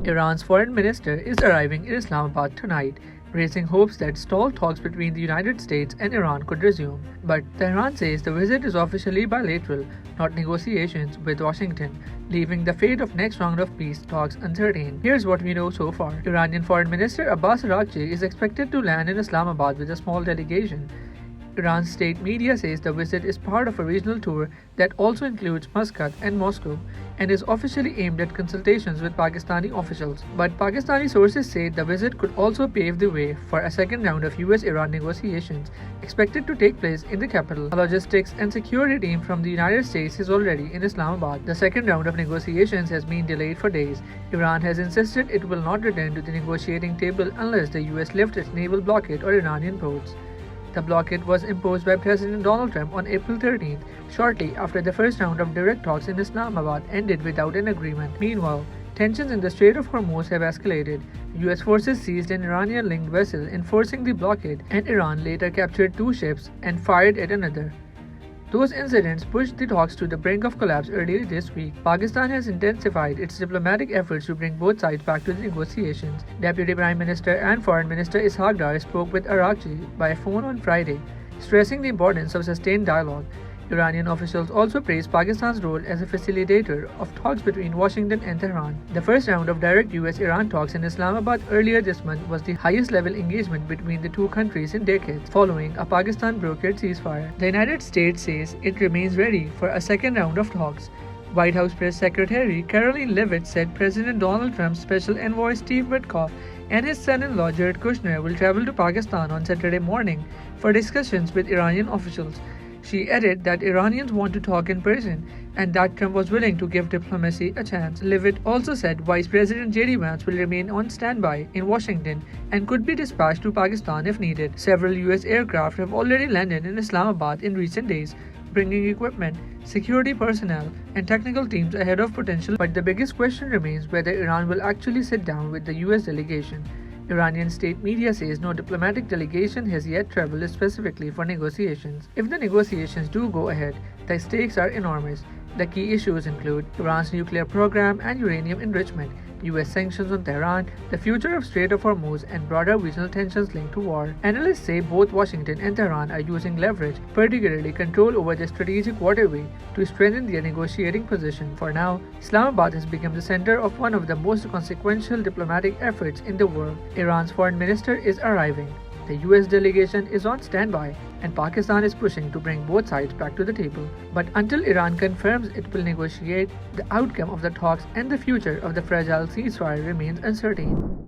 Iran's foreign minister is arriving in Islamabad tonight, raising hopes that stalled talks between the United States and Iran could resume. But Tehran says the visit is officially bilateral, not negotiations with Washington, leaving the fate of next round of peace talks uncertain. Here's what we know so far. Iranian Foreign Minister Abbas Araghchi is expected to land in Islamabad with a small delegation. Iran's state media says the visit is part of a regional tour that also includes Muscat and Moscow and is officially aimed at consultations with Pakistani officials. But Pakistani sources say the visit could also pave the way for a second round of US-Iran negotiations expected to take place in the capital. A logistics and security team from the United States is already in Islamabad. The second round of negotiations has been delayed for days. Iran has insisted it will not return to the negotiating table unless the US lifts its naval blockade on Iranian ports. The blockade was imposed by President Donald Trump on April 13th, shortly after the first round of direct talks in Islamabad ended without an agreement. Meanwhile, tensions in the Strait of Hormuz have escalated. US forces seized an Iranian-linked vessel enforcing the blockade, and Iran later captured two ships and fired at another. Those incidents pushed the talks to the brink of collapse earlier this week. Pakistan has intensified its diplomatic efforts to bring both sides back to the negotiations. Deputy Prime Minister and Foreign Minister Ishaq Dar spoke with Araghchi by phone on Friday, stressing the importance of sustained dialogue. Iranian officials also praised Pakistan's role as a facilitator of talks between Washington and Tehran. The first round of direct US-Iran talks in Islamabad earlier this month was the highest-level engagement between the two countries in decades, following a Pakistan-brokered ceasefire. The United States says it remains ready for a second round of talks. White House Press Secretary Caroline Leavitt said President Donald Trump's special envoy Steve Witkoff and his son-in-law Jared Kushner will travel to Pakistan on Saturday morning for discussions with Iranian officials. She added that Iranians want to talk in person and that Trump was willing to give diplomacy a chance. Leavitt also said Vice President J.D. Vance will remain on standby in Washington and could be dispatched to Pakistan if needed. Several U.S. aircraft have already landed in Islamabad in recent days, bringing equipment, security personnel, and technical teams ahead of potential. But the biggest question remains whether Iran will actually sit down with the U.S. delegation. Iranian state media says no diplomatic delegation has yet traveled specifically for negotiations. If the negotiations do go ahead, the stakes are enormous. The key issues include Iran's nuclear program and uranium enrichment, US sanctions on Tehran, the future of Strait of Hormuz, and broader regional tensions linked to war. Analysts say both Washington and Tehran are using leverage, particularly control over the strategic waterway, to strengthen their negotiating position. For now, Islamabad has become the center of one of the most consequential diplomatic efforts in the world. Iran's foreign minister is arriving. The US delegation is on standby, and Pakistan is pushing to bring both sides back to the table. But until Iran confirms it will negotiate, the outcome of the talks and the future of the fragile ceasefire remains uncertain.